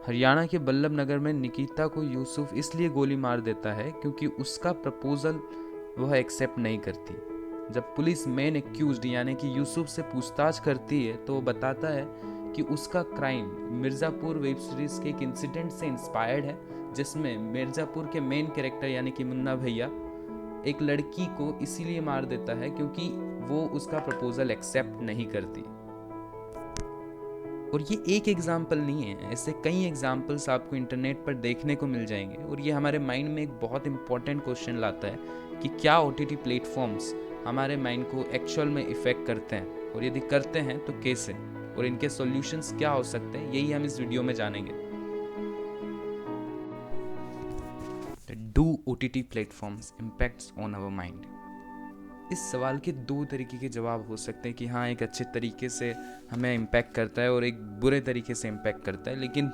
हरियाणा के बल्लभ नगर में निकिता को यूसुफ इसलिए गोली मार देता है क्योंकि उसका प्रपोजल वह एक्सेप्ट नहीं करती। जब पुलिस मेन एक्यूज्ड यानी कि यूसुफ से पूछताछ करती है तो वो बताता है कि उसका क्राइम मिर्ज़ापुर वेब सीरीज के एक इंसिडेंट से इंस्पायर्ड है, जिसमें मिर्ज़ापुर के मेन कैरेक्टर यानी कि मुन्ना भैया एक लड़की को इसीलिए मार देता है क्योंकि वो उसका प्रपोजल एक्सेप्ट नहीं करती। और ये एक एग्जाम्पल नहीं है, ऐसे कई एग्जाम्पल्स आपको इंटरनेट पर देखने को मिल जाएंगे। और ये हमारे माइंड में एक बहुत इंपॉर्टेंट क्वेश्चन लाता है कि क्या OTT प्लेटफॉर्म्स हमारे माइंड को एक्चुअल में इफ़ेक्ट करते हैं, और यदि करते हैं तो कैसे, और इनके सॉल्यूशंस क्या हो सकते हैं, यही हम इस वीडियो में जानेंगे। Do OTT platforms impacts on our mind? इस सवाल के दो तरीके के जवाब हो सकते हैं कि हाँ, एक अच्छे तरीके से हमें इम्पैक्ट करता है और एक बुरे तरीके से इम्पैक्ट करता है। लेकिन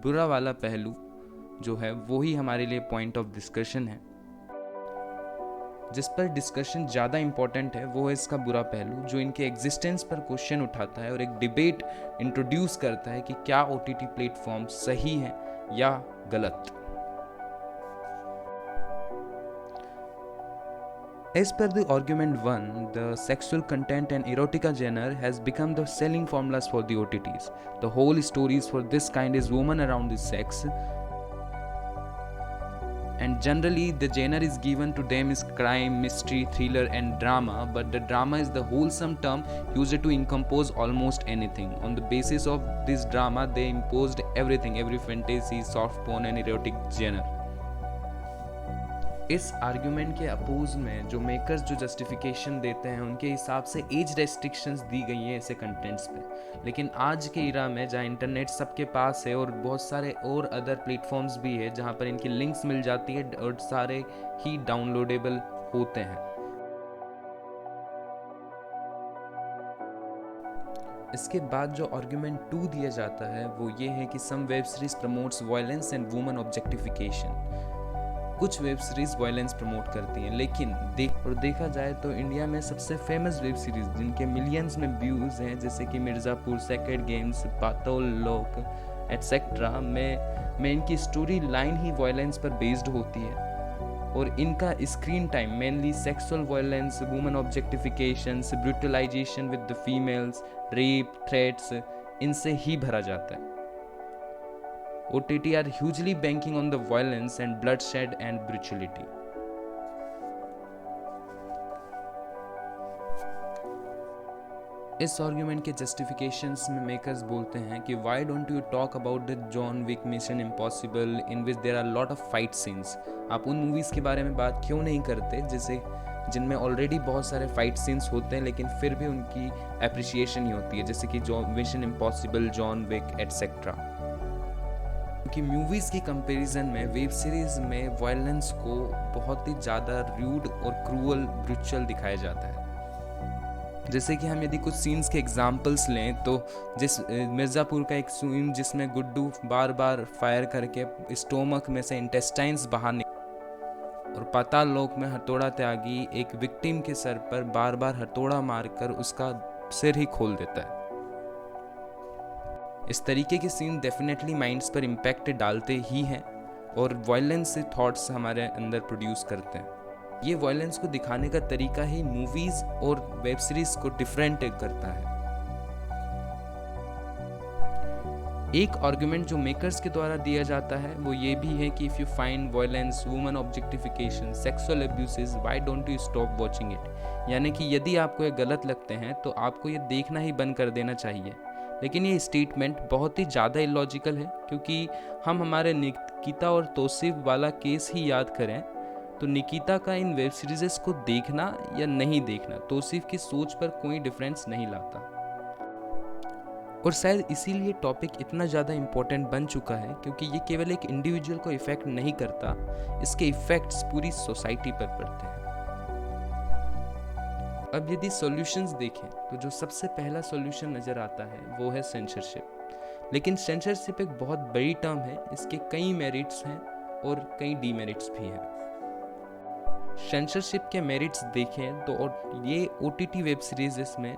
बुरा वाला पहलू जो है वो ही हमारे लिए पॉइंट ऑफ डिस्कशन है। जिस पर डिस्कशन ज़्यादा इम्पॉर्टेंट है वो है इसका बुरा पहलू, जो इनके एग्जिस्टेंस पर क्वेश्चन उठाता है और एक डिबेट इंट्रोड्यूस करता है कि क्या OTT प्लेटफॉर्म सही है या गलत। As per the argument 1, the sexual content and erotica genre has become the selling formulas for the OTTs. The whole stories for this kind is woman around the sex, and generally the genre is given to them is crime, mystery, thriller and drama, but the drama is the wholesome term used to encompass almost anything. On the basis of this drama, they imposed everything, every fantasy, soft porn and erotic genre. इस argument के oppose में जो makers जो justification देते हैं उनके हिसाब से एज रेस्ट्रिक्शंस दी गई हैं ऐसे कंटेंट्स पे। लेकिन आज के इरा में जहाँ इंटरनेट सबके पास है और बहुत सारे और अदर प्लेटफॉर्म्स भी है जहाँ पर इनकी लिंक्स मिल जाती है और सारे ही डाउनलोडेबल होते हैं। इसके बाद जो आर्ग्यूमेंट 2 दिया जाता है वो ये है कि some web series promotes violence and women objectification. कुछ वेब सीरीज वायलेंस प्रमोट करती हैं, लेकिन देखा जाए तो इंडिया में सबसे फेमस वेब सीरीज जिनके मिलियंस में व्यूज़ हैं, जैसे कि मिर्ज़ापुर, सेक्रेड गेम्स, पाताल लोक एटसेट्रा में इनकी स्टोरी लाइन ही वायलेंस पर बेस्ड होती है और इनका screen time mainly sexual violence, women objectifications, brutalisation with the females, rape, threats, इनसे ही भरा जाता है। OTT are hugely banking on the violence and bloodshed and brutality. इस आर्ग्यूमेंट के जस्टिफिकेशंस में मेकर्स बोलते हैं कि why don't you talk about the John Wick Mission Impossible in which there are a lot of fight scenes? आप उन movies के बारे में बात क्यों नहीं करते जैसे जिनमें ऑलरेडी बहुत सारे फाइट सीन्स होते हैं लेकिन फिर भी उनकी अप्रिसिएशन नहीं होती है, जैसे कि mission impossible, John Wick etcetera. क्योंकि मूवीज़ की कंपैरिजन में वेब सीरीज़ में वायलेंस को बहुत ही ज़्यादा रूड और क्रूअल, ब्रूचल दिखाया जाता है। जैसे कि हम यदि कुछ सीन्स के एग्जांपल्स लें तो मिर्ज़ापुर का एक सीन जिसमें गुड्डू बार बार फायर करके स्टोमक में से इंटेस्टाइन्स बाहर निकल, और पाताल लोक में हथौड़ा त्यागी एक विक्टिम के सर पर बार बार हथौड़ा मारकर उसका सिर ही खोल देता है। इस तरीके के सीन डेफिनेटली माइंड्स पर इम्पैक्ट डालते ही हैं और वायलेंस से थॉट्स हमारे अंदर प्रोड्यूस करते हैं। ये वायलेंस को दिखाने का तरीका ही मूवीज़ और वेब सीरीज को डिफरेंट करता है। एक आर्गुमेंट जो मेकर्स के द्वारा दिया जाता है वो ये भी है कि if you find violence, women objectification, sexual abuses, why don't you stop watching it? यानी कि यदि आपको ये गलत लगते हैं तो आपको ये देखना ही बंद कर देना चाहिए। लेकिन ये स्टेटमेंट बहुत ही ज़्यादा इलॉजिकल है, क्योंकि हम हमारे निकिता और तौसीफ वाला केस ही याद करें तो निकिता का इन वेब सीरीज़ को देखना या नहीं देखना तौसीफ की सोच पर कोई डिफरेंस नहीं लाता। और शायद इसीलिए टॉपिक इतना ज़्यादा इम्पोर्टेंट बन चुका है क्योंकि ये केवल एक इंडिविजुअल को इफ़ेक्ट नहीं करता, इसके इफ़ेक्ट्स पूरी सोसाइटी पर पड़ते हैं। अब यदि सॉल्यूशंस देखें तो जो सबसे पहला सॉल्यूशन नज़र आता है वो है सेंसरशिप। लेकिन सेंसरशिप एक बहुत बड़ी टर्म है, इसके कई मेरिट्स हैं और कई डीमेरिट्स भी हैं। सेंसरशिप के मेरिट्स देखें तो ये OTT वेब सीरीज में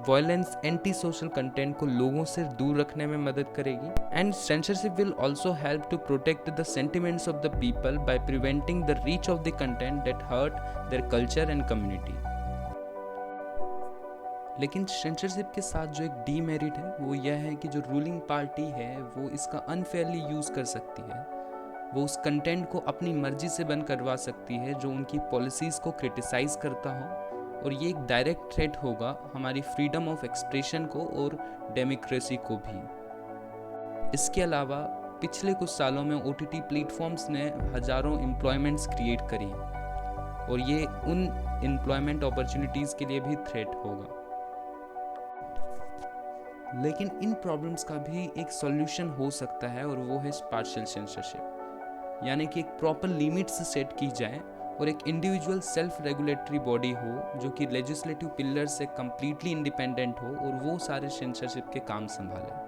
वायलेंस, एंटी सोशल कंटेंट को लोगों से दूर रखने में मदद करेगी। And censorship will also help to protect the sentiments of the people by preventing the reach of the content that hurt their culture and community. लेकिन सेंसरशिप के साथ जो एक डीमेरिट है वो यह है कि जो रूलिंग पार्टी है वो इसका अनफेयरली यूज़ कर सकती है। वो उस कंटेंट को अपनी मर्जी से बंद करवा सकती है जो उनकी पॉलिसीज़ को क्रिटिसाइज़ करता हो, और ये एक डायरेक्ट थ्रेट होगा हमारी फ्रीडम ऑफ एक्सप्रेशन को और डेमोक्रेसी को भी। इसके अलावा पिछले कुछ सालों में OTT प्लेटफॉर्म्स ने हज़ारों एम्प्लॉयमेंट्स क्रिएट करी, और ये उन एम्प्लॉयमेंट अपॉर्चुनिटीज़ के लिए भी थ्रेट होगा। लेकिन इन प्रॉब्लम्स का भी एक सॉल्यूशन हो सकता है, और वो है पार्शियल सेंसरशिप, यानी कि एक प्रॉपर लिमिट्स सेट की जाए और एक इंडिविजुअल सेल्फ रेगुलेटरी बॉडी हो जो कि लेजिस्लेटिव पिलर से कम्प्लीटली इंडिपेंडेंट हो और वो सारे सेंसरशिप के काम संभाले।